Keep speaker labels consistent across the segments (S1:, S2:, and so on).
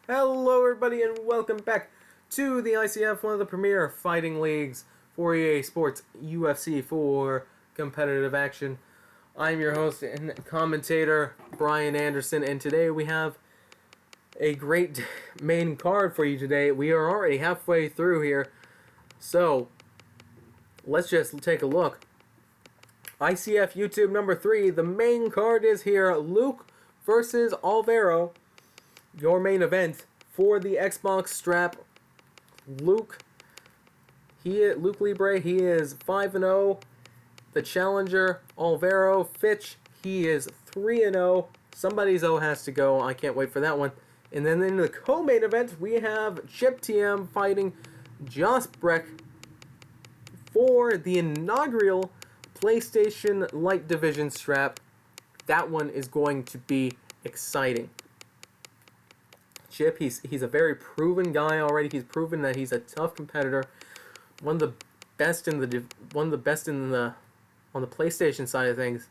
S1: Hello everybody and welcome back to the ICF, one of the premier fighting leagues for EA Sports UFC for competitive action. I'm your host and commentator, Brian Anderson, and today we have a great main card for you today. We are already halfway through here, so let's just take a look. ICF YouTube number 3, the main card is here. Luke versus Alvaro. Your main event for the Xbox strap. Luke Libre, he is 5-0. The challenger, Alvaro Fitch, he is 3-0. Somebody's O has to go. I can't wait for that one. And then in the co-main event, we have Chip TM fighting Josh Breck for the inaugural PlayStation Light Division strap. That one is going to be exciting. Chip, he's a very proven guy already. He's proven that he's a tough competitor, one of the best on the PlayStation side of things.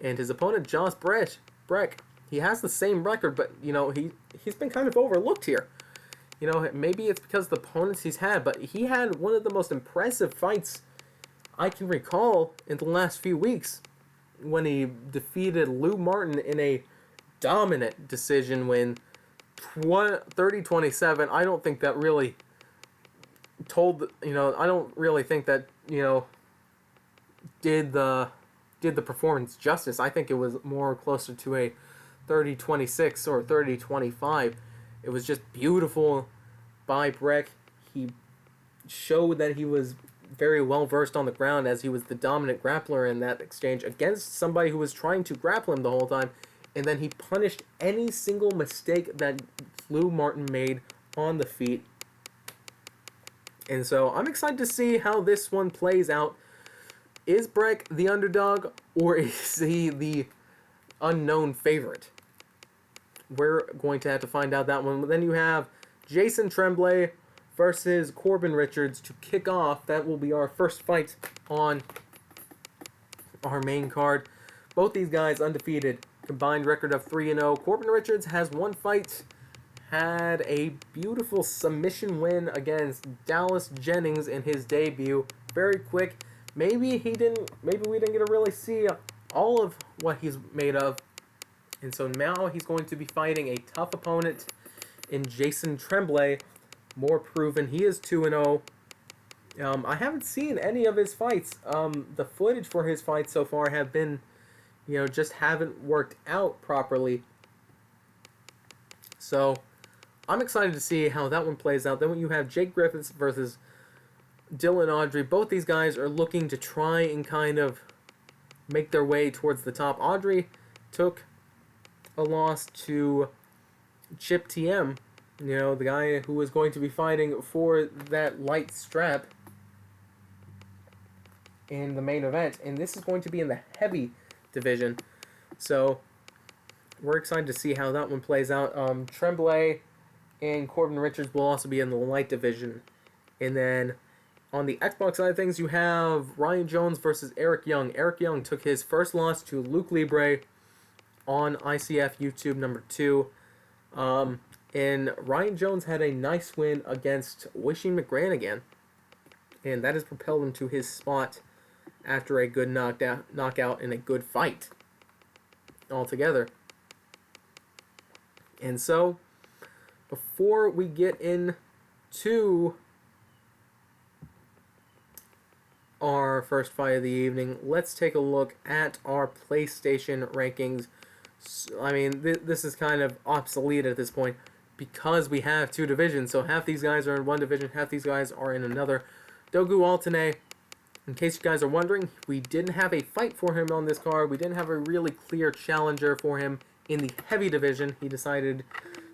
S1: And his opponent, Josh Breck, he has the same record, but he's been kind of overlooked here. Maybe it's because of the opponents he's had, but he had one of the most impressive fights I can recall in the last few weeks when he defeated Lou Martin in a dominant decision win. 30-27. I don't think that really I don't really think that did the performance justice. I think it was more closer to a 30-26 or 30-25. It was just beautiful by Breck. He showed that he was very well versed on the ground, as he was the dominant grappler in that exchange against somebody who was trying to grapple him the whole time. And then he punished any single mistake that Lou Martin made on the feet. And so I'm excited to see how this one plays out. Is Breck the underdog, or is he the unknown favorite? We're going to have to find out that one. But then you have Jason Tremblay versus Corbin Richards to kick off. That will be our first fight on our main card. Both these guys undefeated. Combined record of 3-0. Corbin Richards has one fight. Had a beautiful submission win against Dallas Jennings in his debut. Very quick. Maybe we didn't get to really see all of what he's made of. And so now he's going to be fighting a tough opponent in Jason Tremblay. More proven. He is 2-0. I haven't seen any of his fights. The footage for his fights so far have been just haven't worked out properly. So, I'm excited to see how that one plays out. Then when you have Jake Griffiths versus Dylan Audrey, both these guys are looking to try and kind of make their way towards the top. Audrey took a loss to Chip TM, the guy who was going to be fighting for that light strap in the main event. And this is going to be in the heavy division. So we're excited to see how that one plays out. Tremblay and Corbin Richards will also be in the light division. And then on the Xbox side of things, you have Ryan Jones versus Eric Young. Eric Young took his first loss to Luke Libre on ICF YouTube number 2. And Ryan Jones had a nice win against Wishing McGranagan. And that has propelled him to his spot after a good knockout and a good fight altogether. And so, before we get into our first fight of the evening, let's take a look at our PlayStation rankings. I mean, this is kind of obsolete at this point because we have two divisions. So half these guys are in one division, half these guys are in another. Dogu Altane, in case you guys are wondering, we didn't have a fight for him on this card. We didn't have a really clear challenger for him in the heavy division. He decided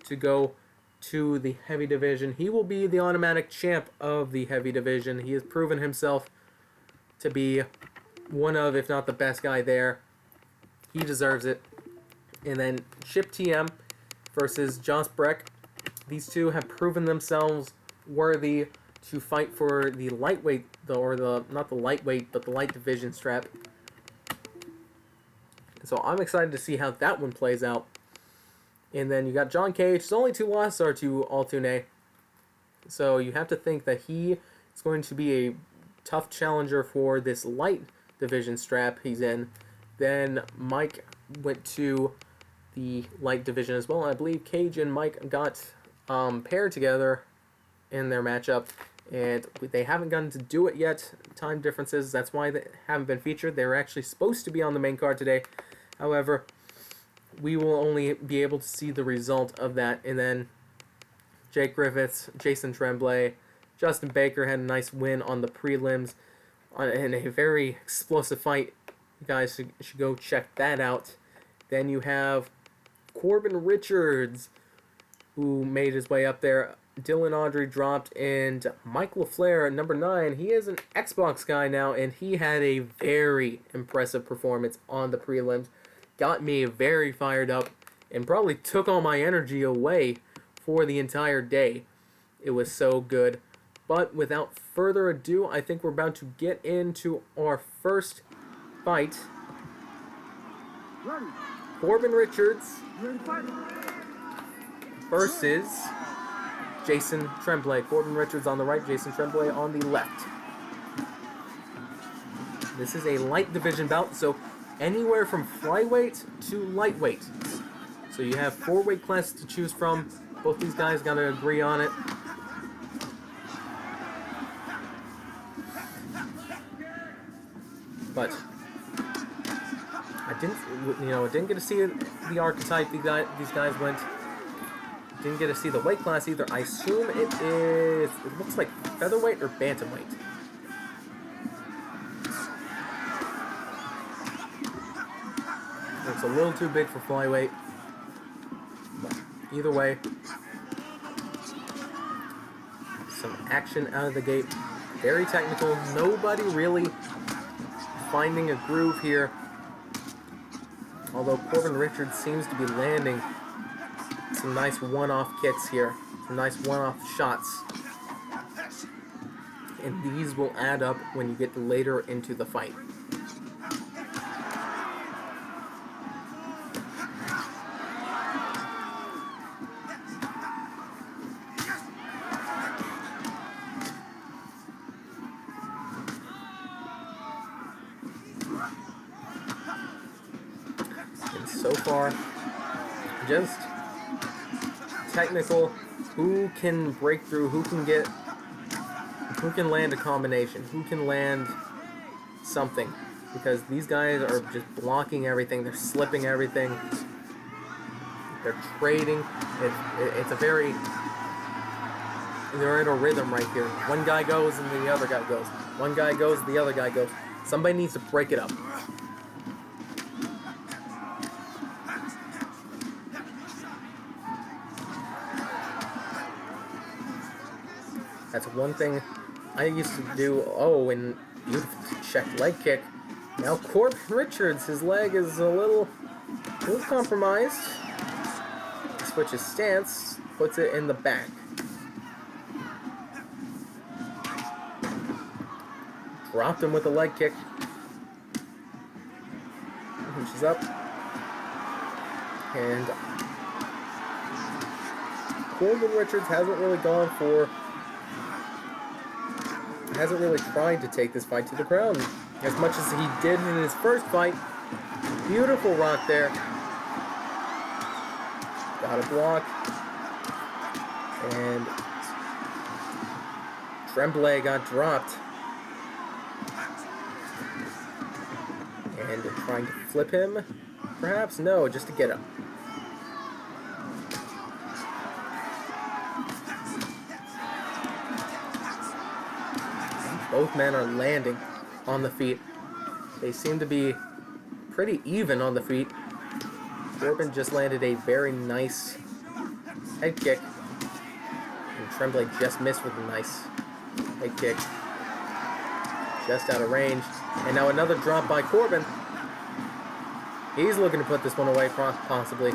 S1: to go to the heavy division. He will be the automatic champ of the heavy division. He has proven himself to be one of, if not the best guy there. He deserves it. And then Chip TM versus Josh Breck. These two have proven themselves worthy to fight for the lightweight, not the lightweight, but the light division strap. So I'm excited to see how that one plays out. And then you got John Cage. His only 2 losses are to Altoone. So you have to think that he is going to be a tough challenger for this light division strap he's in. Then Mike went to the light division as well. I believe Cage and Mike got paired together in their matchup, and they haven't gotten to do it yet. Time differences, that's why they haven't been featured. They were actually supposed to be on the main card today. However, we will only be able to see the result of that. And then Jake Griffiths, Jason Tremblay, Justin Baker had a nice win on the prelims in a very explosive fight. You guys should go check that out. Then you have Corbin Richards, who made his way up there. Dylan Audrey dropped, and Mike LaFleur, number 9, he is an Xbox guy now, and he had a very impressive performance on the prelims. Got me very fired up, and probably took all my energy away for the entire day. It was so good. But without further ado, I think we're about to get into our first fight. Corbin Richards versus Jason Tremblay. Corbin Richards on the right, Jason Tremblay on the left. This is a light division bout, so anywhere from flyweight to lightweight. So you have 4 weight classes to choose from. Both these guys got to agree on it. But I didn't get to see the archetype these guys went. Didn't get to see the weight class either. I assume it looks like featherweight or bantamweight. Looks a little too big for flyweight. But either way, some action out of the gate. Very technical. Nobody really finding a groove here. Although Corbin Richards seems to be landing some nice one-off kicks here. Some nice one-off shots. And these will add up when you get later into the fight. And so far, just technical. Who can break through? Who can land a combination? Who can land something? Because these guys are just blocking everything. They're slipping everything. They're trading. It's a very... They're in a rhythm right here. One guy goes and the other guy goes. One guy goes, the other guy goes. Somebody needs to break it up. That's one thing I used to do. Oh, and beautiful check leg kick. Now Corbin Richards, his leg is a little compromised. Switches stance, puts it in the back. Dropped him with a leg kick. Hunches up. And Corbin Richards hasn't really tried to take this fight to the ground as much as he did in his first fight. Beautiful rock there. Got a block. And Tremblay got dropped. And trying to flip him? Perhaps? No, just to get him. Both men are landing on the feet. They seem to be pretty even on the feet. Corbin just landed a very nice head kick. And Tremblay just missed with a nice head kick. Just out of range. And now another drop by Corbin. He's looking to put this one away, possibly.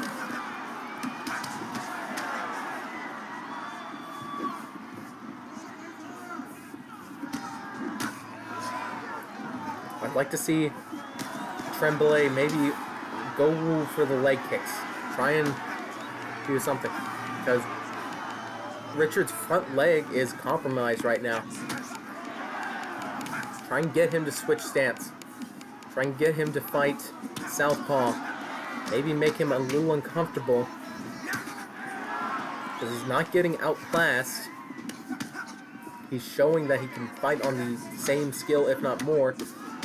S1: I'd like to see Tremblay maybe go for the leg kicks. Try and do something. Because Richards' front leg is compromised right now. Try and get him to switch stance. Try and get him to fight southpaw. Maybe make him a little uncomfortable. Because he's not getting outclassed. He's showing that he can fight on the same skill, if not more,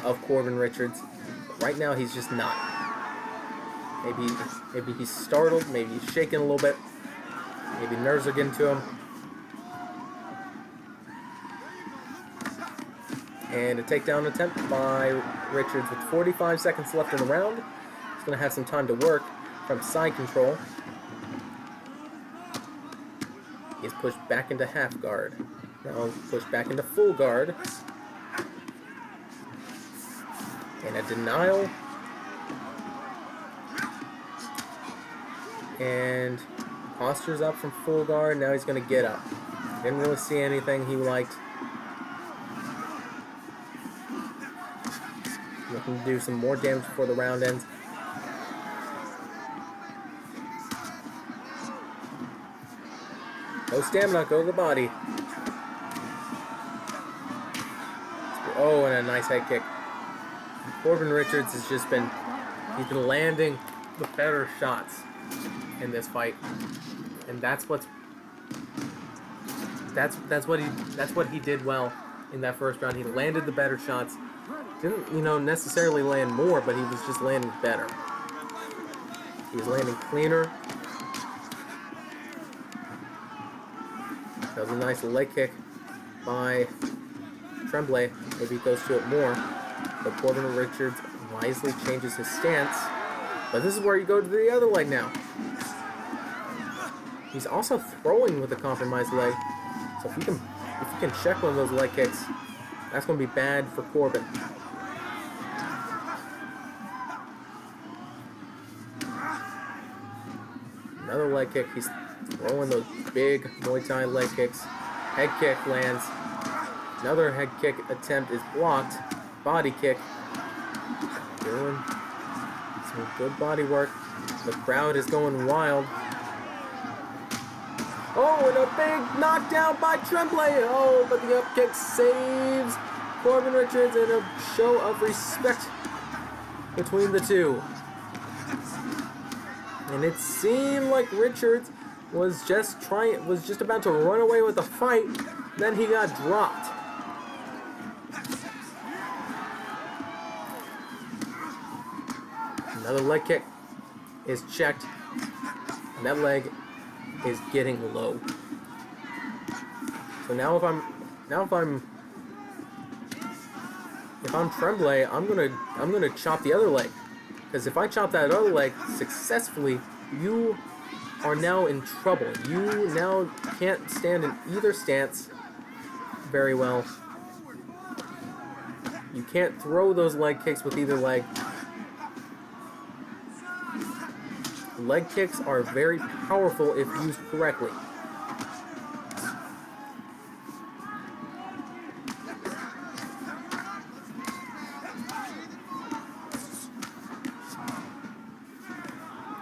S1: of Corbin Richards. But right now, he's just not. Maybe he's startled. Maybe he's shaking a little bit. Maybe nerves are getting to him. And a takedown attempt by Richards with 45 seconds left in the round. He's going to have some time to work from side control. He's pushed back into half guard. Now pushed back into full guard. And a denial. And postures up from full guard. Now he's going to get up. Didn't really see anything he liked. Looking to do some more damage before the round ends. No stamina, go to the body. Oh, and a nice head kick. Corbin Richards has just been, he's been landing the better shots in this fight. And that's what he did well in that first round. He landed the better shots. Didn't, necessarily land more, but he was just landing better. He was landing cleaner. That was a nice leg kick by Tremblay. Maybe he goes to it more. But Corbin Richards wisely changes his stance. But this is where you go to the other leg now. He's also throwing with a compromised leg. So if you can check one of those leg kicks, that's going to be bad for Corbin. Another leg kick. He's throwing those big Muay Thai leg kicks. Head kick lands. Another head kick attempt is blocked. Body kick. Doing some good body work. The crowd is going wild. Oh, and a big knockdown by Tremblay. Oh, but the up kick saves Corbin Richards in a show of respect between the two. And it seemed like Richards was just about to run away with the fight. Then he got dropped. Another leg kick is checked, and that leg is getting low. So now if I'm Tremblay, I'm gonna chop the other leg. Because if I chop that other leg successfully, you are now in trouble. You now can't stand in either stance very well. You can't throw those leg kicks with either leg. Leg kicks are very powerful if used correctly.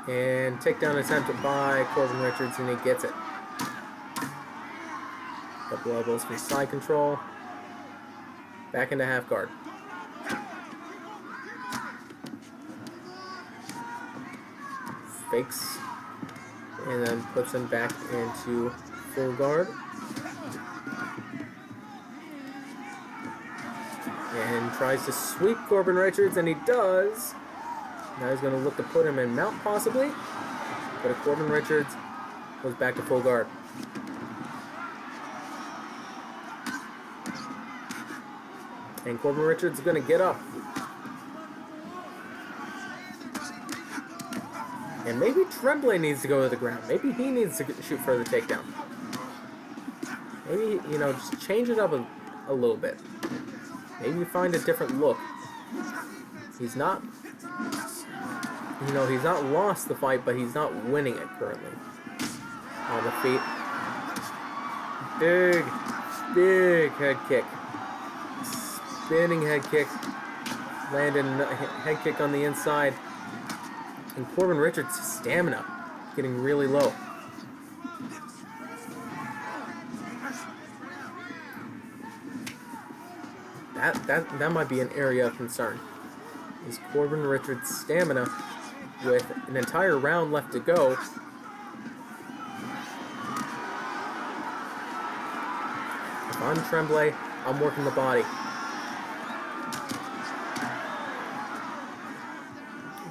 S1: And takedown attempt by Corbin Richards, and he gets it. Couple elbows from side control. Back into half guard. Fakes. And then puts him back into full guard. And tries to sweep Corbin Richards, and he does. Now he's going to look to put him in mount, possibly. But Corbin Richards goes back to full guard. And Corbin Richards is going to get up. And maybe Tremblay needs to go to the ground. Maybe he needs to shoot for the takedown. Maybe, just change it up a little bit. Maybe find a different look. He's not... he's not lost the fight, but he's not winning it currently. On the feet. Big head kick. Spinning head kick. Landed a head kick on the inside. And Corbin Richards' stamina getting really low. That might be an area of concern. Is Corbin Richards' stamina with an entire round left to go? If I'm Tremblay, I'm working the body.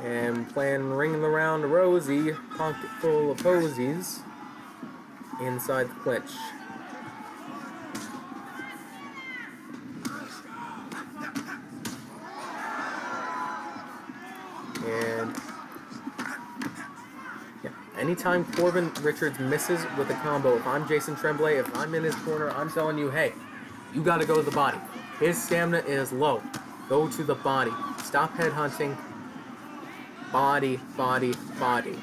S1: And playing Ring Around Rosie, pocket full of posies inside the clinch. And yeah, anytime Corbin Richards misses with a combo, if I'm Jason Tremblay, if I'm in his corner, I'm telling you, hey, you got to go to the body. His stamina is low. Go to the body. Stop headhunting. Body, body, body.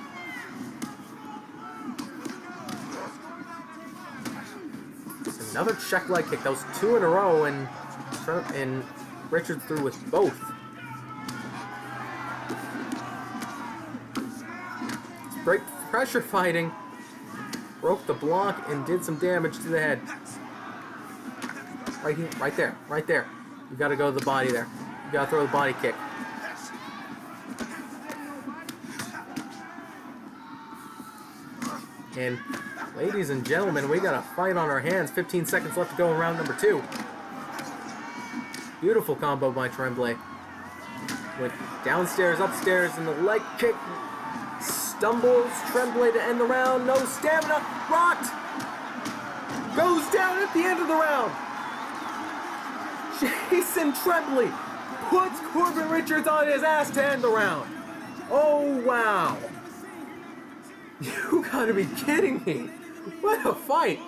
S1: Another check leg kick. That was 2 in a row, and Richards threw with both. Great pressure fighting. Broke the block and did some damage to the head. Right here, right there, right there. You gotta go to the body there. You gotta throw the body kick. And ladies and gentlemen, we got a fight on our hands. 15 seconds left to go in round number 2. Beautiful combo by Tremblay. Went downstairs, upstairs, and the leg kick. Stumbles Tremblay to end the round. No stamina. Rocked. Goes down at the end of the round. Jason Tremblay puts Corbin Richards on his ass to end the round. Oh, wow. You gotta be kidding me. What a fight.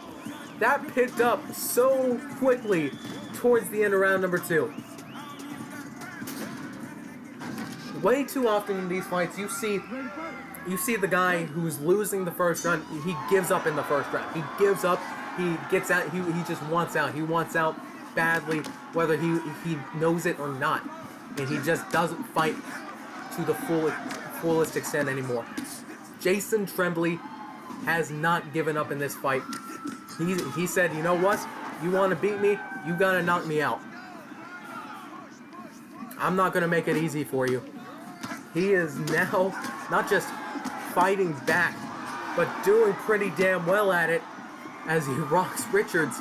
S1: That picked up so quickly towards the end of round number 2. Way too often in these fights, you see the guy who's losing the first round, he gives up in the first round. He gives up, he gets out, he just wants out. He wants out badly, whether he knows it or not. And he just doesn't fight to the fullest extent anymore. Jason Tremblay has not given up in this fight. He said, you know what? You want to beat me? You got to knock me out. I'm not going to make it easy for you. He is now not just fighting back, but doing pretty damn well at it as he rocks Richards.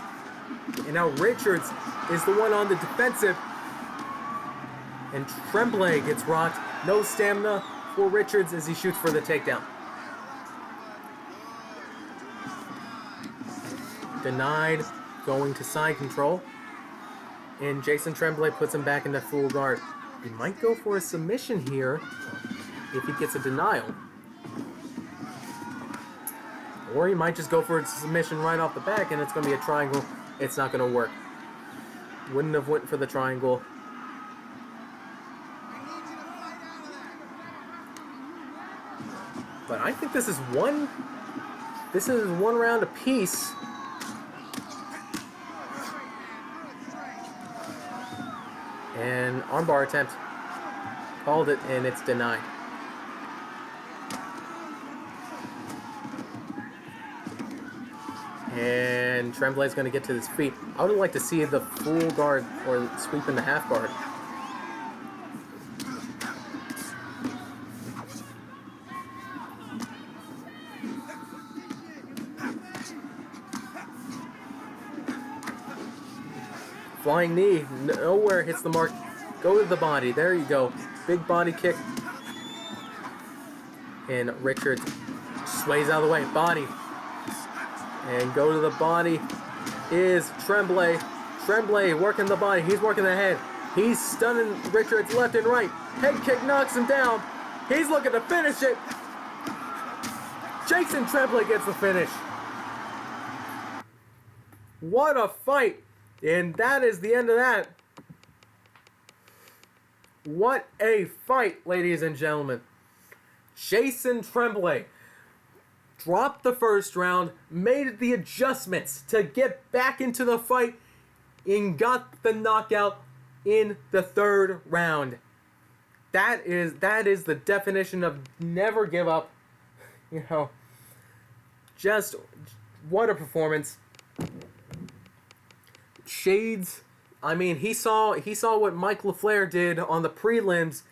S1: And now Richards is the one on the defensive. And Tremblay gets rocked. No stamina for Richards as he shoots for the takedown. Denied, going to side control. And Jason Tremblay puts him back into full guard. He might go for a submission here if he gets a denial. Or he might just go for a submission right off the back and it's going to be a triangle. It's not going to work. Wouldn't have went for the triangle. But I think this is one round apiece. And armbar attempt. Called it, and it's denied. And Tremblay's going to get to his feet. I would like to see the full guard or sweep in the half guard. Flying knee, nowhere hits the mark. Go to the body. There you go. Big body kick. And Richards sways out of the way. Body. And go to the body is Tremblay. Tremblay working the body. He's working the head. He's stunning Richards left and right. Head kick knocks him down. He's looking to finish it. Jason Tremblay gets the finish. What a fight. And that is the end of that. What a fight, ladies and gentlemen. Jason Tremblay dropped the first round, made the adjustments to get back into the fight, and got the knockout in the third round. That is the definition of never give up. You know, just what a performance. Shades I mean, he saw what Mike LaFleur did on the prelims,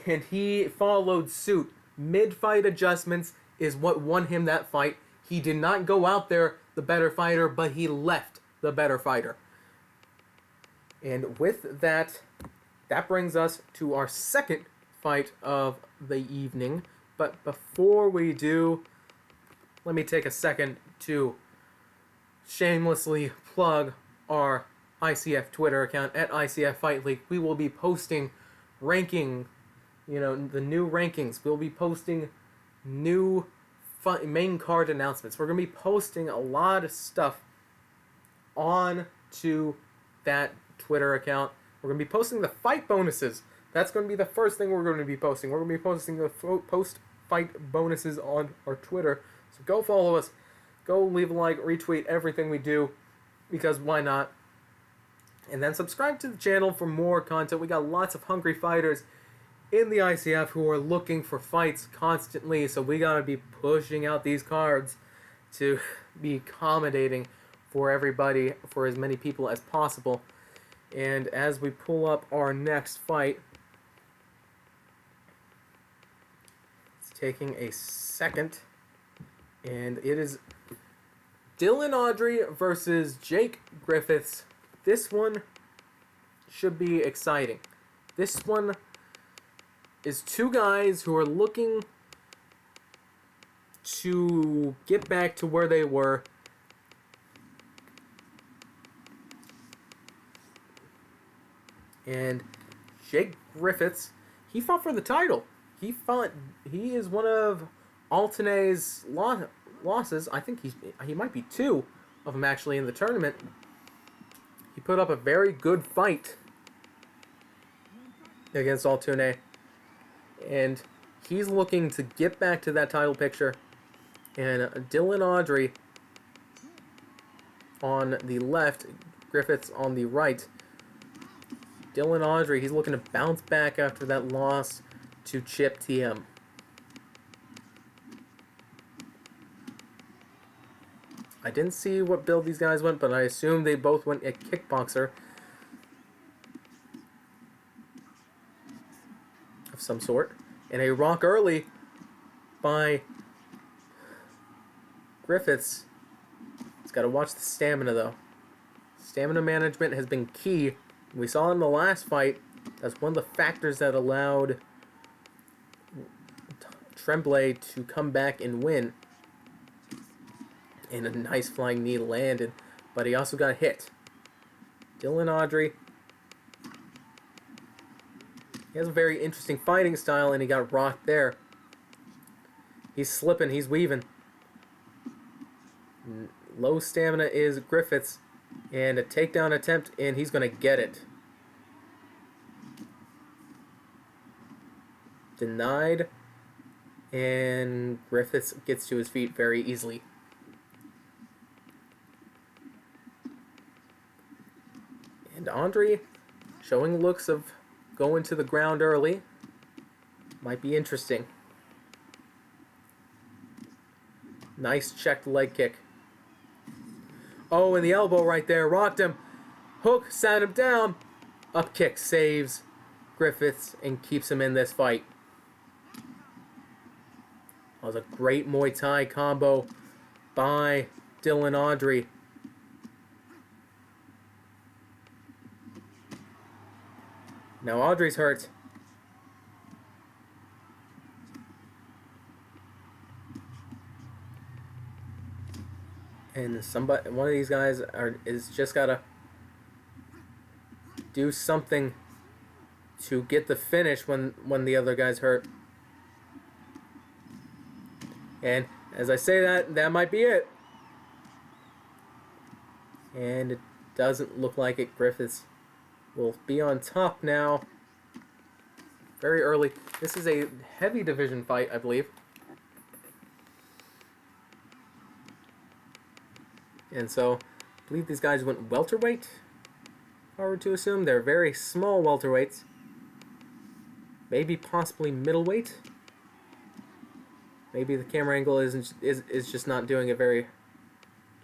S1: and he followed suit. Mid-fight adjustments is what won him that fight. He did not go out there the better fighter, but he left the better fighter. And with that, that brings us to our second fight of the evening. But before we do, let me take a second to shamelessly plug our ICF Twitter account at ICF Fight League. We will be posting the new rankings. We'll be posting new main card announcements. We're going to be posting a lot of stuff on to that Twitter account. We're going to be posting the fight bonuses. That's going to be the first thing we're going to be posting. We're going to be posting the post-fight bonuses on our Twitter. So go follow us. Go leave a like, retweet everything we do, because why not? And then subscribe to the channel for more content. We got lots of hungry fighters in the ICF who are looking for fights constantly, so we gotta be pushing out these cards to be accommodating for everybody, for as many people as possible. And as we pull up our next fight, it's taking a second, and it is Dylan Audrey versus Jake Griffiths. This one should be exciting. This one is two guys who are looking to get back to where they were. And Jake Griffiths, he fought for the title. He is one of Altanay's losses. I think he might be two of them actually in the tournament. He put up a very good fight against Altanay, and he's looking to get back to that title picture. And Dylan Audrey on the left, Griffiths on the right. Dylan Audrey, he's looking to bounce back after that loss to Chip TM. I didn't see what build these guys went, but I assume they both went a kickboxer of some sort. And a rock early by Griffiths. He's got to watch the stamina, though. Stamina management has been key. We saw in the last fight, that's one of the factors that allowed Tremblay to come back and win. And a nice flying knee landed, but he also got hit. Dylan Audrey, he has a very interesting fighting style, and he got rocked there. He's slipping, he's weaving. Low stamina is Griffiths, and a takedown attempt, and he's going to get it. Denied, and Griffiths gets to his feet very easily. And Audrey showing looks of going to the ground early. Might be interesting. Nice checked leg kick. Oh, and the elbow right there. Rocked him. Hook, sat him down. Up kick saves Griffiths and keeps him in this fight. That was a great Muay Thai combo by Dylan Audrey. Now Audrey's hurt. And one of these guys is just gotta do something to get the finish when the other guy's hurt. And as I say that might be it. And it doesn't look like it. Griffiths will be on top now. Very early. This is a heavy division fight, I believe. And so, I believe these guys went welterweight, if I were to assume. They're very small welterweights. Maybe possibly middleweight. Maybe the camera angle is just not doing it very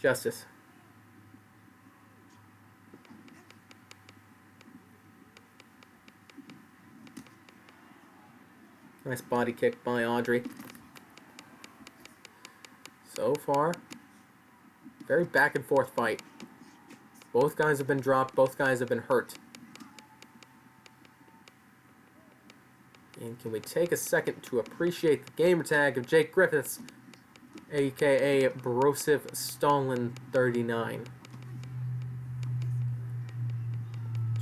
S1: justice. Nice body kick by Audrey. So far, very back and forth fight. Both guys have been dropped. Both guys have been hurt. And can we take a second to appreciate the gamer tag of Jake Griffiths, aka Brosif Stalin 39.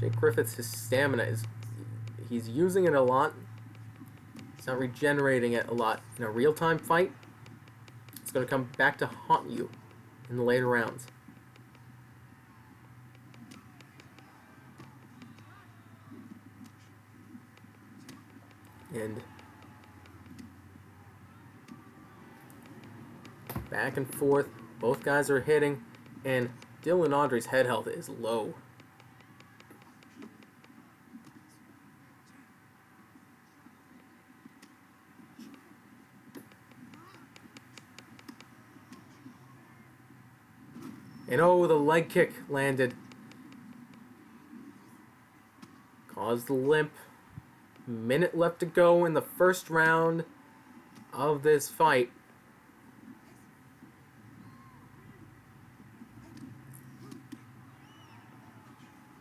S1: Jake Griffiths, his stamina he's using it a lot. He's not regenerating it a lot. In a real-time fight, it's going to come back to haunt you in the later rounds. And back and forth, both guys are hitting, and Dylan Audrey's head health is low. And oh, the leg kick landed. Caused the limp. Minute left to go in the first round of this fight.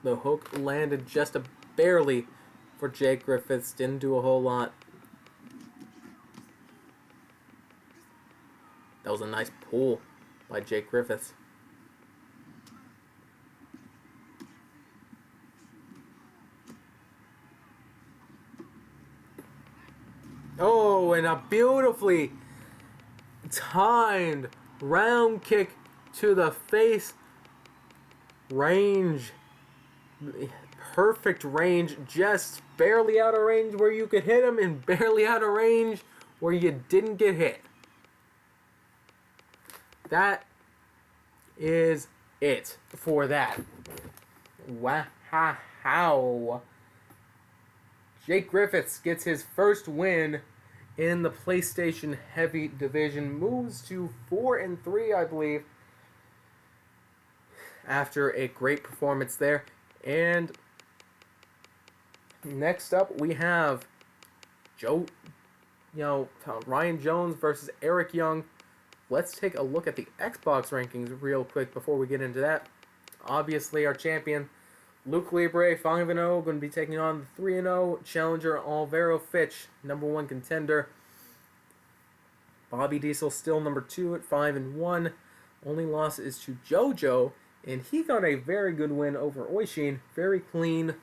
S1: The hook landed just barely for Jake Griffiths. Didn't do a whole lot. That was a nice pull by Jake Griffiths. Oh, and a beautifully timed round kick to the face. Range. Perfect range. Just barely out of range where you could hit him and barely out of range where you didn't get hit. That is it for that. Wow. Jake Griffiths gets his first win in the PlayStation Heavy Division. Moves to 4-3, I believe, after a great performance there. And next up, we have Ryan Jones versus Eric Young. Let's take a look at the Xbox rankings real quick before we get into that. Obviously, our champion, Luke Libre, 5-0, going to be taking on the 3-0 challenger Alvaro Fitch, #1 contender. Bobby Diesel still #2 at 5-1. Only loss is to JoJo, and he got a very good win over Oishin. Very clean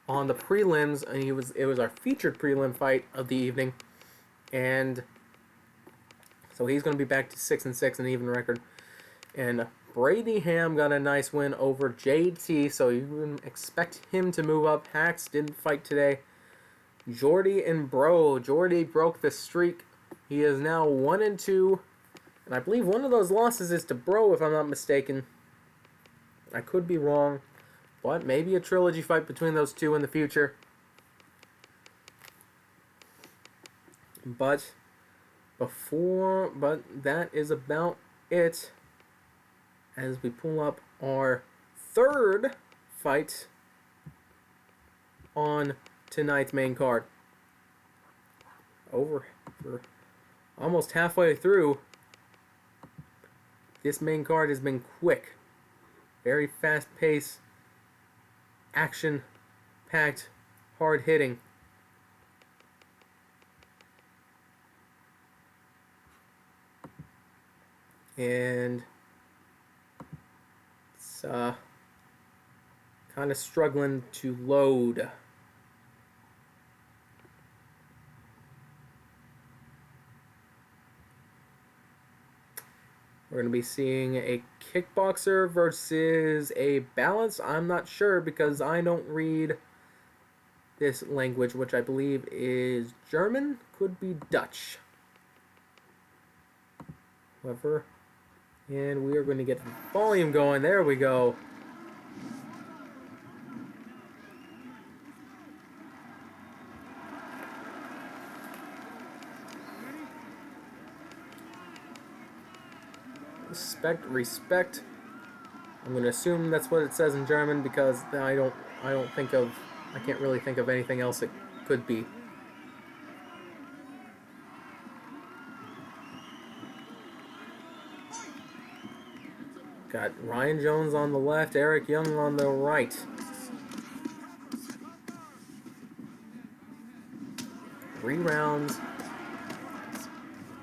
S1: on the prelims, and it was our featured prelim fight of the evening, and so he's going to be back to 6-6, an even record. And Brady Ham got a nice win over JT, so you can expect him to move up. Hax didn't fight today. Jordy and Bro. Jordy broke the streak. He is now 1-2. And I believe one of those losses is to Bro, if I'm not mistaken. I could be wrong. But maybe a trilogy fight between those two in the future. But that is about it. As we pull up our third fight on tonight's main card. We're almost halfway through. This main card has been quick. Very fast-paced, action-packed, hard-hitting. And it's kind of struggling to load. We're going to be seeing a kickboxer versus a balance. I'm not sure because I don't read this language, which I believe is German. Could be Dutch. However, and we are going to get the volume going. There we go. Respect. I'm going to assume that's what it says in German because I don't think of I can't really think of anything else it could be. Got Ryan Jones on the left, Eric Young on the right. 3 rounds.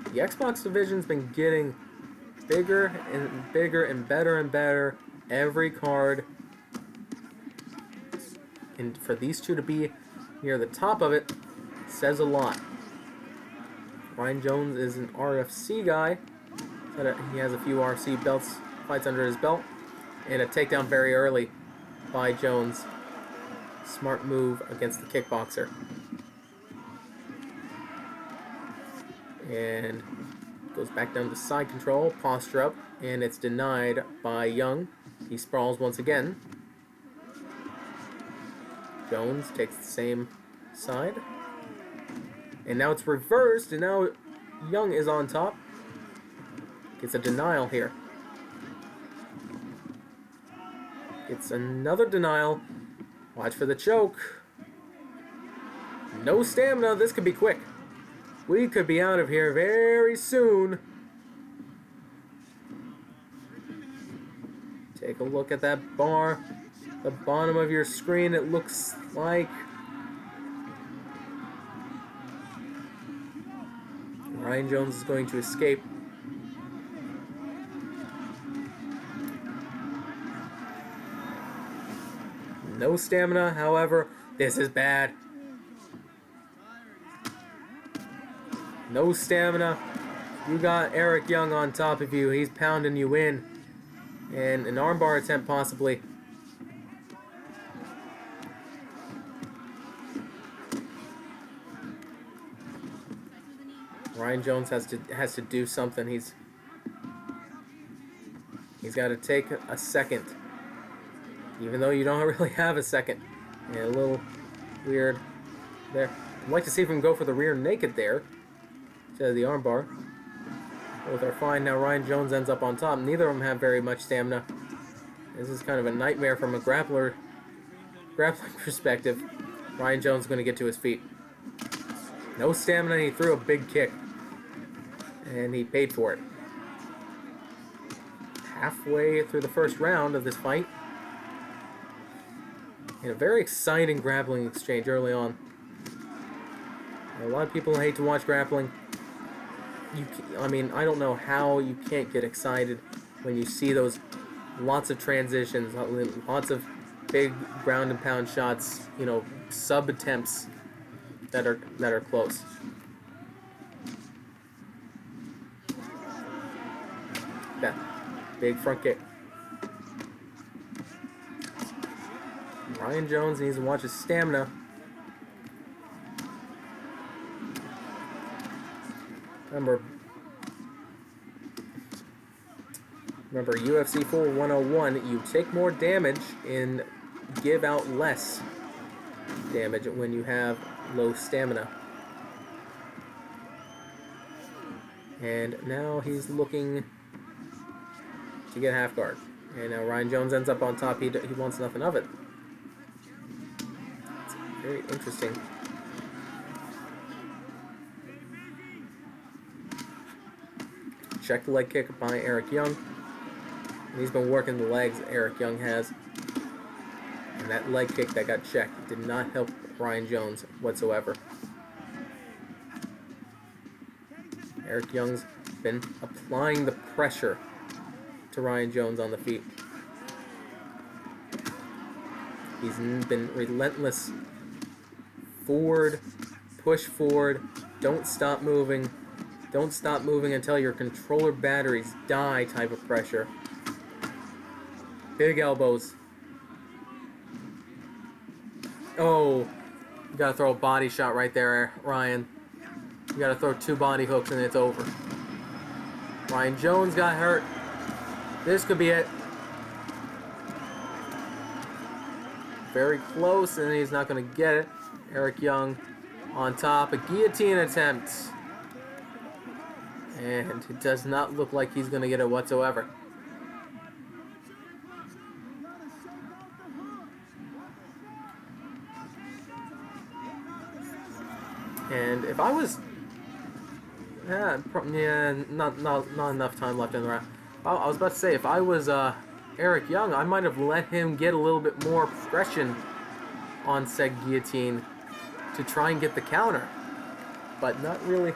S1: The Xbox division's been getting bigger and bigger and better every card. And for these two to be near the top of it says a lot. Ryan Jones is an RFC guy. He has a few RFC fights under his belt. And a takedown very early by Jones. Smart move against the kickboxer. And goes back down to side control, posture up, and it's denied by Young. He sprawls once again. Jones takes the same side. And now it's reversed, and now Young is on top. Gets a denial here. Gets another denial. Watch for the choke. No stamina. This could be quick. We could be out of here very soon. Take a look at that bar. The bottom of your screen, it looks like Ryan Jones is going to escape. No stamina, however, this is bad. No stamina. You got Eric Young on top of you. He's pounding you in. And an armbar attempt possibly. Ryan Jones has to do something. He's got to take a second. Even though you don't really have a second. Yeah, a little weird there. I'd like to see if we can go for the rear naked there. To the armbar. Both are fine. Now Ryan Jones ends up on top. Neither of them have very much stamina. This is kind of a nightmare from a grappling perspective. Ryan Jones is going to get to his feet. No stamina, and he threw a big kick. And he paid for it. Halfway through the first round of this fight. And a very exciting grappling exchange early on. A lot of people hate to watch grappling. I mean, I don't know how you can't get excited when you see those lots of transitions, lots of big ground and pound shots, you know, sub attempts that are close. That big front kick. Ryan Jones needs to watch his stamina. Remember UFC 4-101, you take more damage and give out less damage when you have low stamina. And now he's looking to get half guard. And now Ryan Jones ends up on top. He wants nothing of it. It's very interesting. Check the leg kick by Eric Young. And he's been working the legs, Eric Young has. And that leg kick that got checked did not help Ryan Jones whatsoever. Eric Young's been applying the pressure to Ryan Jones on the feet. He's been relentless. Forward, push forward, don't stop moving. Don't stop moving until your controller batteries die type of pressure. Big elbows. Oh, you gotta throw a body shot right there, Ryan. You gotta throw 2 body hooks and it's over. Ryan Jones got hurt. This could be it. Very close, and he's not gonna get it. Eric Young on top. A guillotine attempt. And it does not look like he's going to get it whatsoever. And if I was... not enough time left in the round. I was about to say, if I was Eric Young, I might have let him get a little bit more progression on said guillotine to try and get the counter. But not really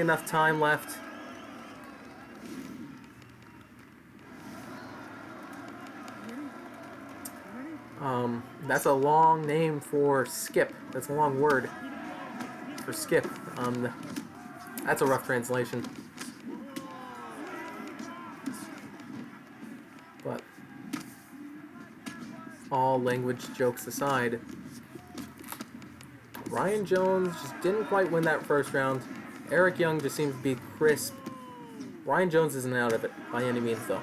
S1: enough time left. That's a long name for skip. That's a long word for skip. That's a rough translation. But all language jokes aside, Ryan Jones just didn't quite win that first round. Eric Young just seems to be crisp. Ryan Jones isn't out of it by any means, though.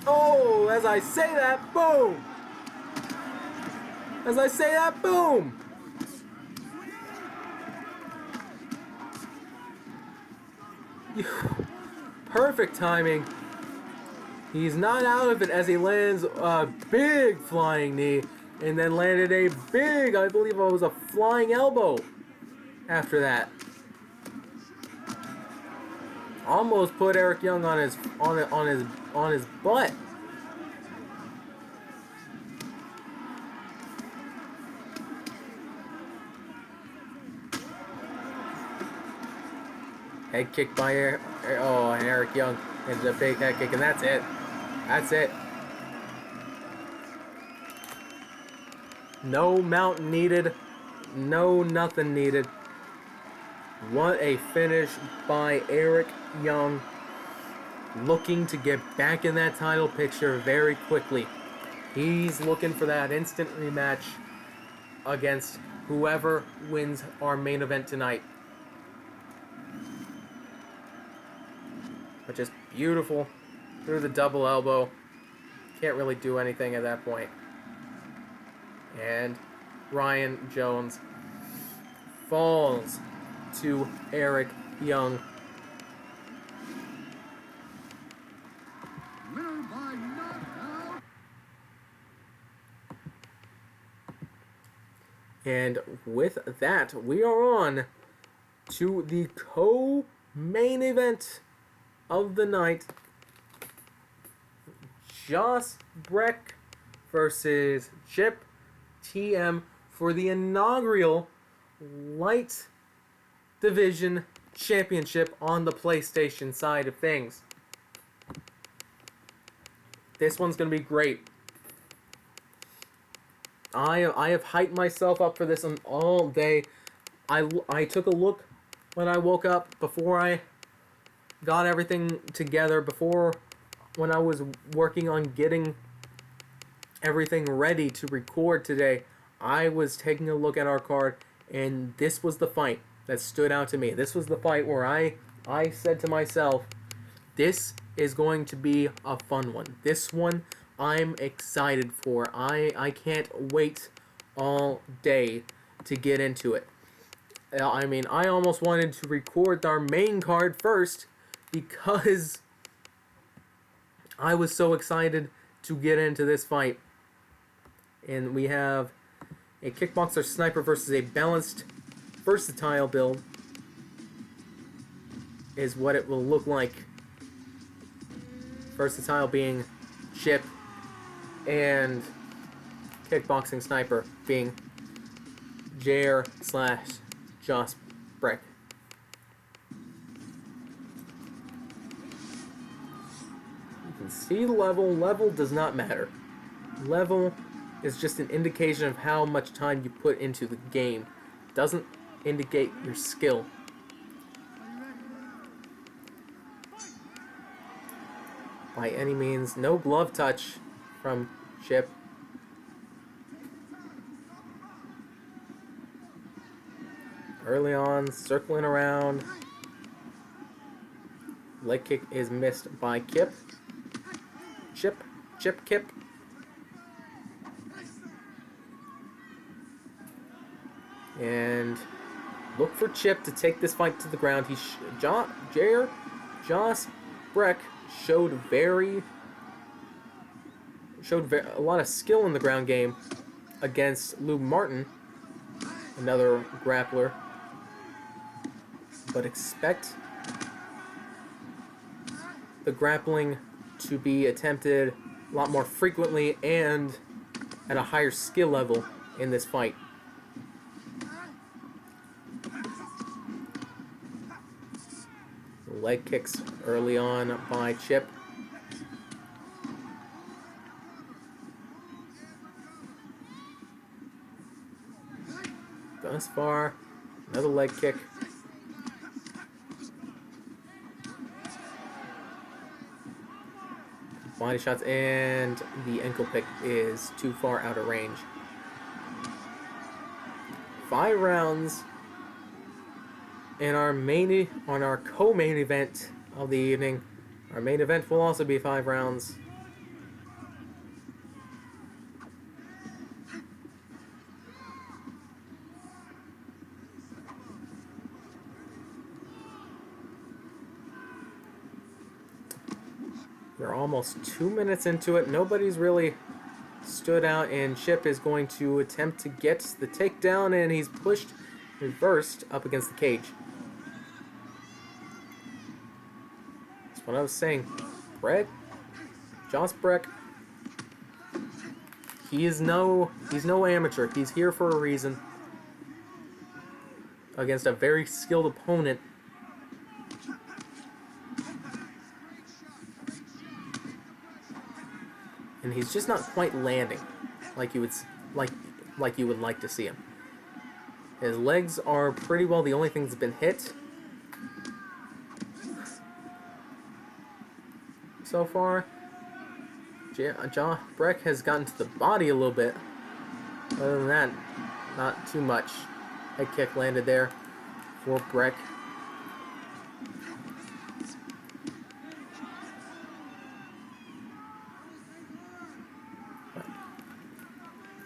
S1: Oh, as I say that, boom! As I say that, boom! Perfect timing. He's not out of it as he lands a big flying knee and then landed a big, I believe it was a flying elbow after that. Almost put Eric Young on his butt. Head kick by Eric Young. It's a big head kick, and that's it. That's it. No mount needed. No nothing needed. What a finish by Eric Young. Looking to get back in that title picture very quickly. He's looking for that instant rematch against whoever wins our main event tonight. But just beautiful through the double elbow. Can't really do anything at that point. And Ryan Jones falls to Eric Young.
S2: Winner by knockout.
S1: And with that, we are on to the co-main event of the night. Josh Breck versus Chip TM for the inaugural Light Division Championship on the PlayStation side of things. This one's going to be great. I have hyped myself up for this one all day. I took a look when I woke up before I got everything together, when I was working on getting everything ready to record today. I was taking a look at our card, and this was the fight that stood out to me. This was the fight where I said to myself, this is going to be a fun one. This one I'm excited for. I can't wait all day to get into it. I mean, I almost wanted to record our main card first because I was so excited to get into this fight. And we have a kickboxer sniper versus a balanced versatile build is what it will look like. Versatile being Chip and kickboxing sniper being Jair/Josh Breck. You can see the level. Level does not matter. Level is just an indication of how much time you put into the game. It doesn't indicate your skill. By any means, no glove touch from Chip. Early on, circling around. Leg kick is missed by Kip. Chip, Kip. And look for Chip to take this fight to the ground. Josh Breck showed a lot of skill in the ground game against Lou Martin. another grappler. But expect the grappling to be attempted a lot more frequently and at a higher skill level in this fight. Leg kicks early on by Chip. Thus far, another leg kick. Body shots, and the ankle pick is too far out of range. 5 rounds in our co-main event of the evening. Our main event will also be 5 rounds. We're almost 2 minutes into it. Nobody's really stood out, and Chip is going to attempt to get the takedown, and he's pushed reversed up against the cage. That's what I was saying. Josh Breck, he's no amateur. He's here for a reason. Against a very skilled opponent. And he's just not quite landing like you would like to see him. His legs are pretty well the only thing that's been hit so far. Josh Breck has gotten to the body a little bit. Other than that, not too much. Head kick landed there for Breck.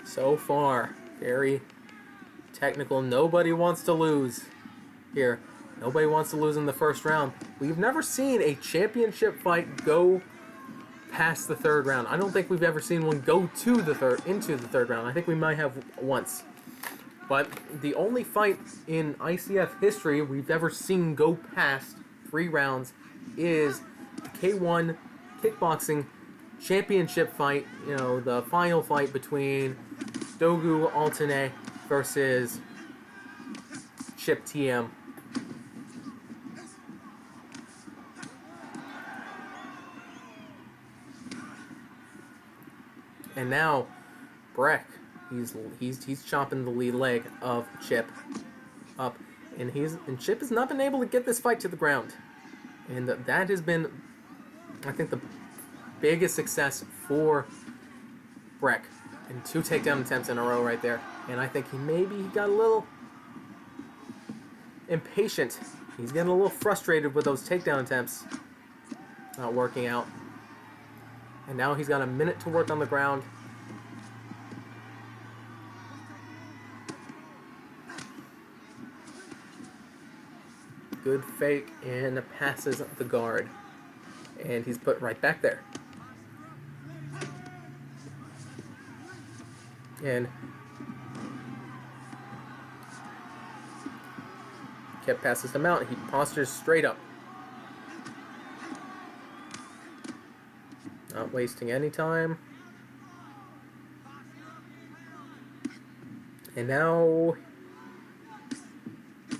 S1: So far, very technical. Nobody wants to lose here. Nobody wants to lose in the first round. We've never seen a championship fight go past the 3rd round. I don't think we've ever seen one go into the 3rd round. I think we might have once. But the only fight in ICF history we've ever seen go past 3 rounds is the K1 kickboxing championship fight, the final fight between Dogu Alternate versus Chip TM. And now Breck, he's chopping the lead leg of Chip up, and Chip has not been able to get this fight to the ground, and that has been, I think, the biggest success for Breck. And 2 takedown attempts in a row right there. And I think he got a little impatient. He's getting a little frustrated with those takedown attempts not working out. And now he's got a minute to work on the ground. Good fake, and passes the guard. And he's put right back there. And Kip passes him out. He postures straight up. Not wasting any time. And now,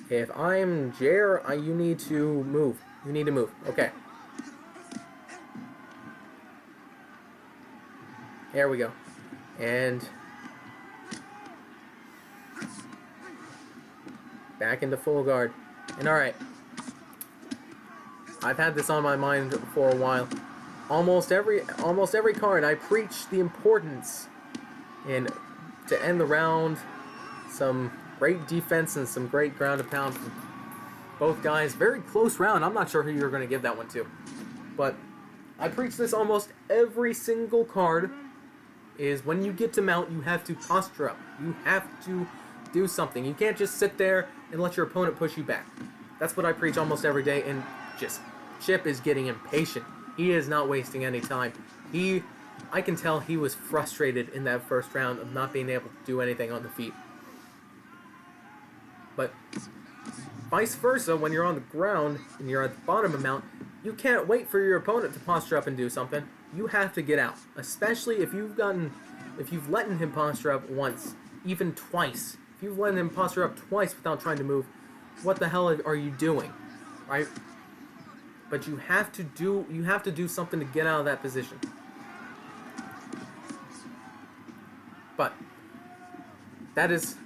S1: if I'm Jer, you need to move. You need to move. Okay. There we go. And back into full guard. And alright. I've had this on my mind for a while. Almost every card I preach the importance and to end the round, some great defense and some great ground and pound from both guys. Very close round. I'm not sure who you're going to give that one to. But I preach this almost every single card, is when you get to mount, you have to posture up. You have to do something. You can't just sit there and let your opponent push you back. That's what I preach almost every day, and just Chip is getting impatient. He is not wasting any time. I can tell he was frustrated in that first round of not being able to do anything on the feet. But vice versa, when you're on the ground and you're at the bottom amount, you can't wait for your opponent to posture up and do something. You have to get out, especially if you've let him posture up once, even twice. If you've let him posture up twice without trying to move, what the hell are you doing, right? But you have to do something to get out of that position. But that is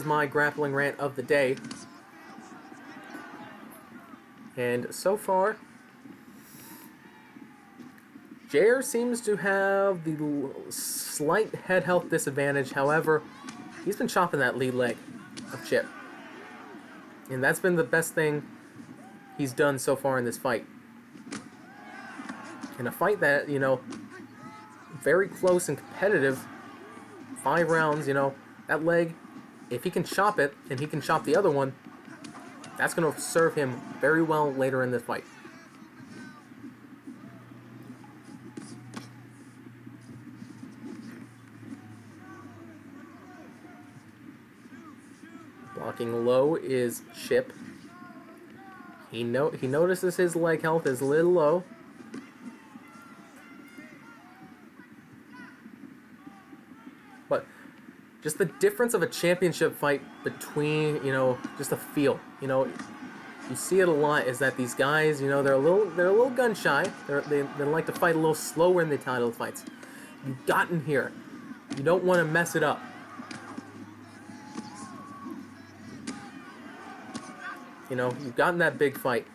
S1: my grappling rant of the day. And so far, Jair seems to have the slight head health disadvantage. However, he's been chopping that lead leg of Chip. And that's been the best thing he's done so far in this fight. In a fight that, very close and competitive, 5 rounds, that leg, if he can chop it and he can chop the other one, that's going to serve him very well later in this fight. Blocking low is Chip. He notices his leg health is a little low. But just the difference of a championship fight between, just a feel. You see it a lot is that these guys, they're a little gun shy. They like to fight a little slower in the title fights. You've gotten here. You don't want to mess it up. You've gotten that big fight.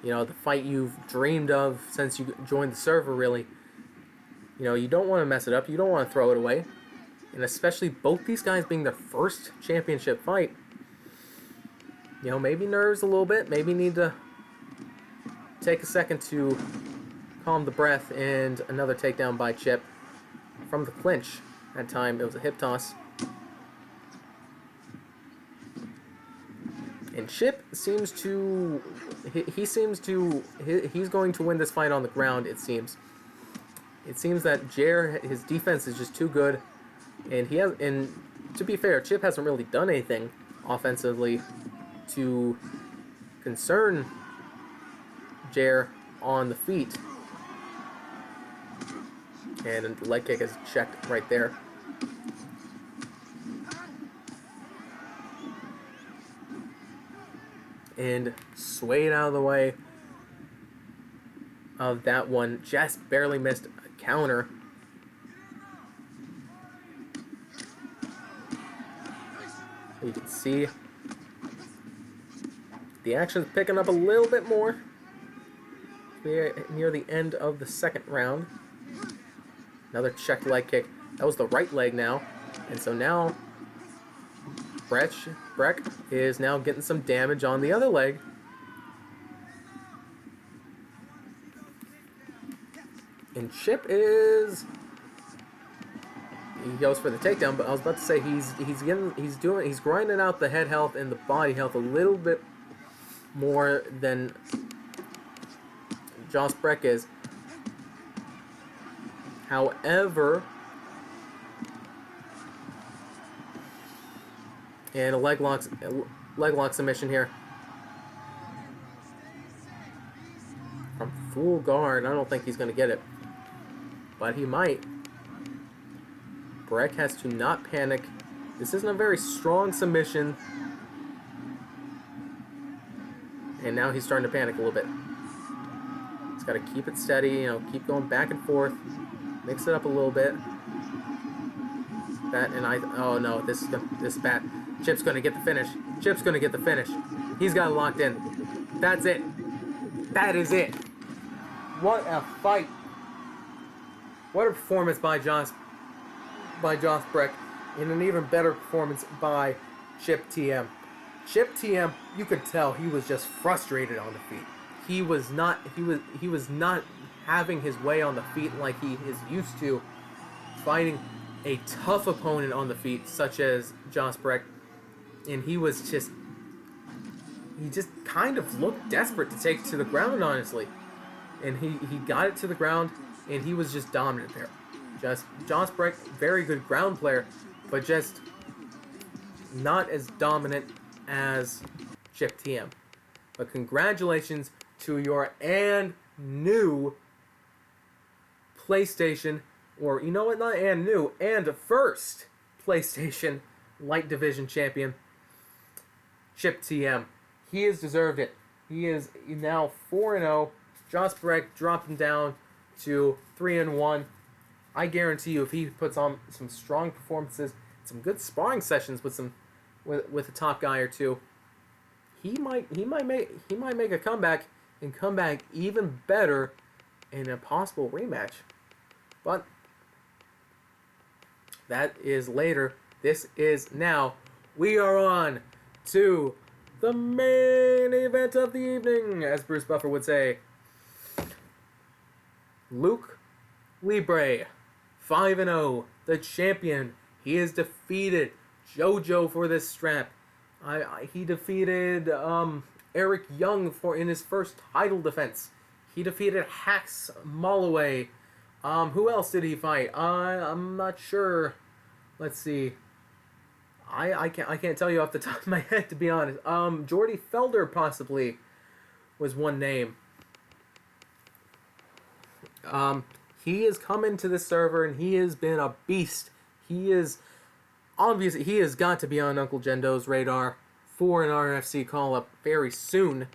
S1: The fight you've dreamed of since you joined the server, really. You don't want to mess it up. You don't want to throw it away. And especially both these guys being their first championship fight. Maybe nerves a little bit. Maybe need to take a second to calm the breath. And another takedown by Chip from the clinch. That time it was a hip toss. And Chip seems to, he's going to win this fight on the ground, it seems. It seems that Jair, his defense is just too good. And to be fair, Chip hasn't really done anything offensively to concern Jair on the feet. And the leg kick is checked right there. And swayed out of the way of that one. Just barely missed a counter. You can see the action's picking up a little bit more. We're near the end of the second round. Another checked leg kick. That was the right leg now. And so now Breck is now getting some damage on the other leg. And Chip is... He goes for the takedown, but I was about to say he's grinding out the head health and the body health a little bit more than Josh Breck is. However, and a leg lock submission here. From full guard, I don't think he's going to get it. But he might. Breck has to not panic. This isn't a very strong submission. And now he's starting to panic a little bit. He's got to keep it steady, keep going back and forth. Mix it up a little bit. Oh no, this is bad. Chip's gonna get the finish. Chip's gonna get the finish. He's got it locked in. That's it. That is it. What a fight. What a performance by Josh Breck, and an even better performance by Chip TM. Chip TM, you could tell he was just frustrated on the feet. He was not having his way on the feet like he is used to, fighting a tough opponent on the feet such as Josh Breck. And he just kind of looked desperate to take it to the ground, honestly. And he got it to the ground, and he was just dominant there. Just Josh Breck, very good ground player, but just not as dominant as Chip TM. But congratulations to your and new PlayStation, or you know what, not and new, and first PlayStation Light Division champion, Chip TM. He has deserved it. He is now 4-0. Josh Breck dropped him down to 3-1. I guarantee you, if he puts on some strong performances, some good sparring sessions with a top guy or two, he might make a comeback and come back even better in a possible rematch. But that is later. This is now. We are on to the main event of the evening, as Bruce Buffer would say. Luke Libre, 5-0, the champion. He has defeated JoJo for this strap. He defeated Eric Young in his first title defense. He defeated Hax Molloway. Who else did he fight? I'm not sure. Let's see. I can't tell you off the top of my head, to be honest. Jordy Felder possibly was one name. He has come into the server and he has been a beast. He has got to be on Uncle Jendo's radar for an RFC call-up very soon.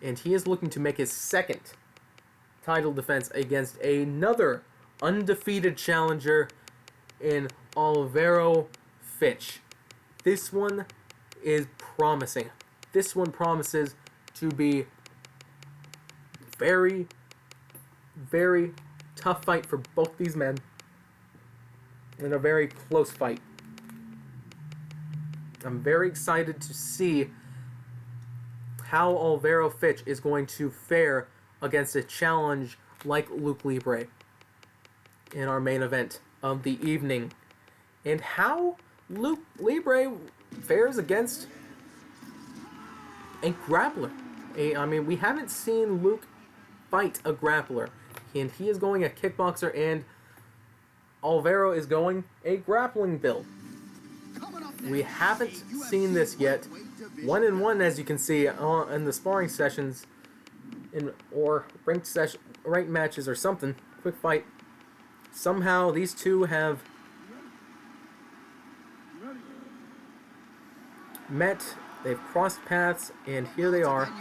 S1: And he is looking to make his second title defense against another undefeated challenger in Alvaro Fitch. This one is promising. This one promises to be very, very tough fight for both these men, and a very close fight. I'm very excited to see how Alvaro Fitch is going to fare against a challenge like Luke Libre in our main event of the evening, and how Luke Libre fares against a grappler. We haven't seen Luke fight a grappler, and he is going a kickboxer, and Alvaro is going a grappling build. We haven't seen this yet. 1-1, as you can see in the sparring sessions, or ranked matches or something. Quick fight. Somehow these two have met. They've crossed paths, and here they are.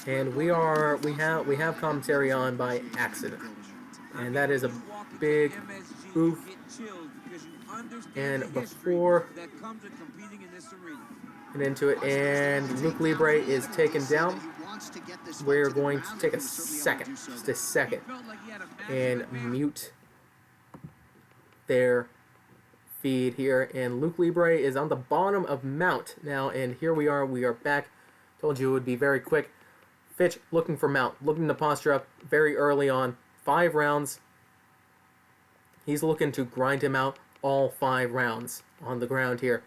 S1: And we have commentary on by accident, and that is a big oof. And before and into it, and Luke Libre is taken down. We're going to take just a second, and mute their feed here. And Luke Libre is on the bottom of Mount now, and here we are back. Told you it would be very quick. Fitch looking for Mount, looking to posture up very early on. 5 rounds. He's looking to grind him out all 5 rounds on the ground here.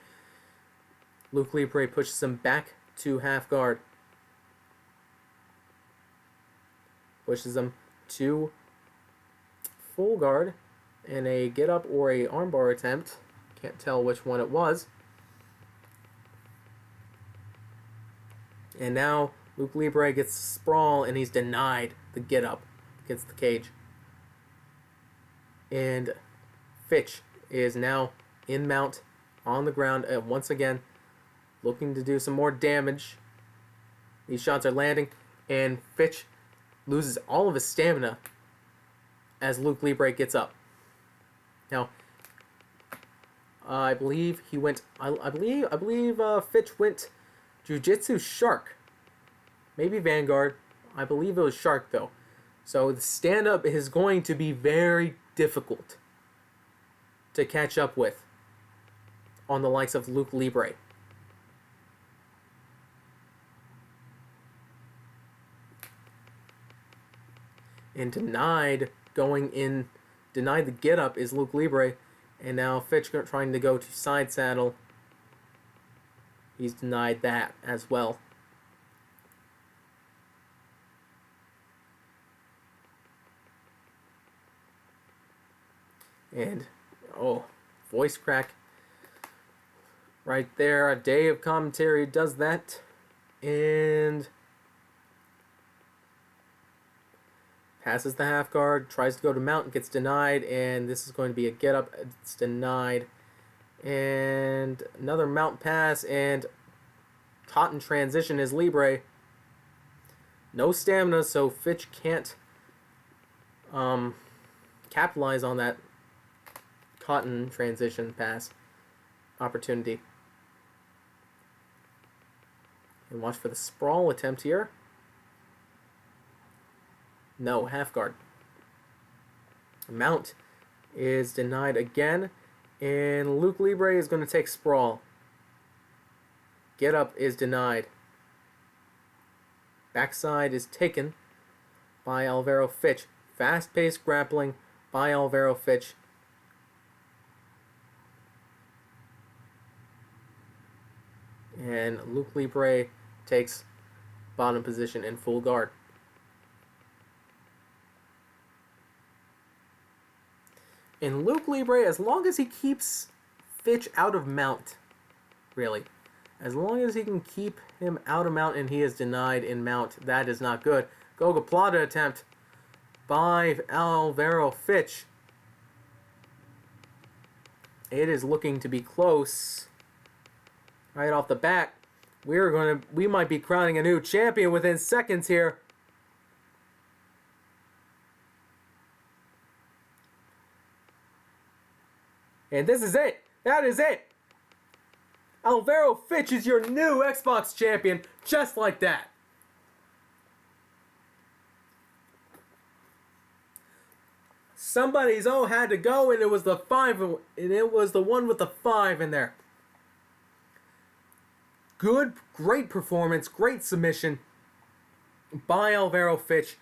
S1: Luke Libre pushes him back to half guard. Pushes him to full guard in a get up or a armbar attempt. Can't tell which one it was. And now Luke Libre gets sprawl, and he's denied the get up against the cage. And Fitch is now in mount on the ground, and once again looking to do some more damage. These shots are landing, and Fitch loses all of his stamina as Luke Libre gets up. Now, I believe he went. I believe Fitch went Jiu-Jitsu Shark. Maybe Vanguard. I believe it was Shark, though. So the stand-up is going to be very difficult to catch up with on the likes of Luke Libre. And denied the get-up is Luke Libre. And now Fitch trying to go to side saddle. He's denied that as well. And Oh, voice crack. Right there, a day of commentary does that. And passes the half guard, tries to go to mount, gets denied, and this is going to be a get up. It's denied. And another mount pass, and caught in transition is Libre. No stamina, so Fitch can't capitalize on that cotton transition pass opportunity. And watch for the sprawl attempt here. No, half guard. Mount is denied again. And Luke Libre is going to take sprawl. Get up is denied. Backside is taken by Alvaro Fitch. Fast-paced grappling by Alvaro Fitch. And Luke Libre takes bottom position in full guard. And Luke Libre, as long as he keeps Fitch out of mount, really, as long as he can keep him out of mount and he is denied in mount, that is not good. Goga Plata attempt by Alvaro Fitch. It is looking to be close. Right off the bat, we might be crowning a new champion within seconds here. And this is it. That is it. Alvaro Fitch is your new Xbox champion, just like that. Somebody's had to go, and it was the 5, and it was the one with the 5 in there. Good, great performance, great submission by Alvaro Fitch.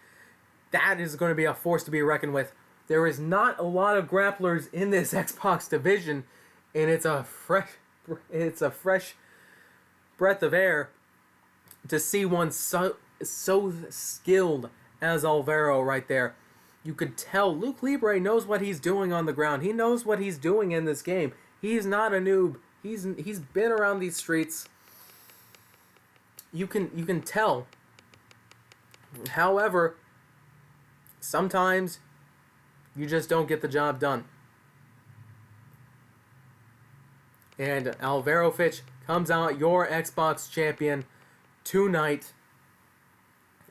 S1: That is going to be a force to be reckoned with. There is not a lot of grapplers in this Xbox division, and it's a fresh breath of air to see one so skilled as Alvaro right there. You could tell Luke Libre knows what he's doing on the ground. He knows what he's doing in this game. He's not a noob. He's been around these streets. You can tell. However, sometimes you just don't get the job done. And Alvaro Fitch comes out your Xbox champion tonight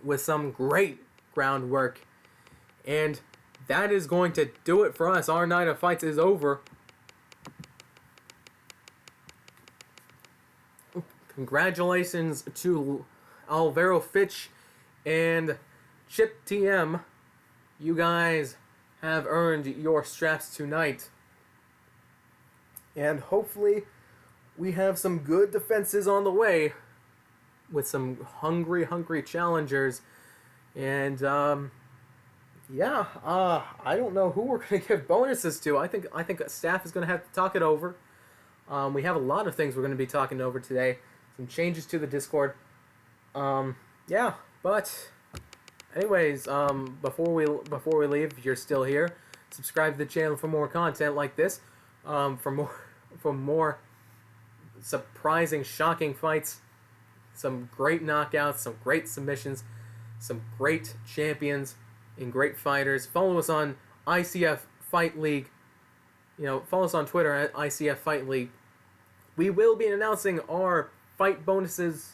S1: with some great groundwork. And that is going to do it for us. Our night of fights is over. Congratulations to Alvaro Fitch and Chip TM. You guys have earned your straps tonight. And hopefully we have some good defenses on the way with some hungry challengers. And I don't know who we're going to give bonuses to. I think staff is going to have to talk it over. We have a lot of things we're going to be talking over today. Some changes to the Discord. But anyways, before we leave, if you're still here, subscribe to the channel for more content like this. For more surprising, shocking fights, some great knockouts, some great submissions, some great champions and great fighters. Follow us on ICF Fight League. Follow us on Twitter at ICF Fight League. We will be announcing our fight bonuses.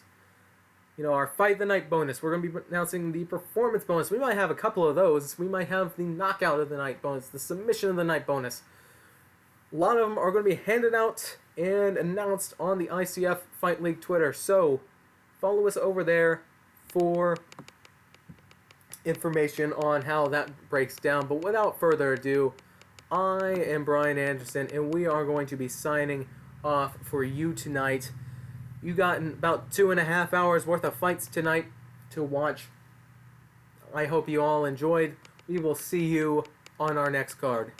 S1: Our Fight the Night bonus. We're going to be announcing the performance bonus. We might have a couple of those. We might have the knockout of the night bonus, the submission of the night bonus. A lot of them are going to be handed out and announced on the ICF Fight League Twitter. So follow us over there for information on how that breaks down. But without further ado, I am Brian Anderson, and we are going to be signing off for you tonight. You got about 2.5 hours worth of fights tonight to watch. I hope you all enjoyed. We will see you on our next card.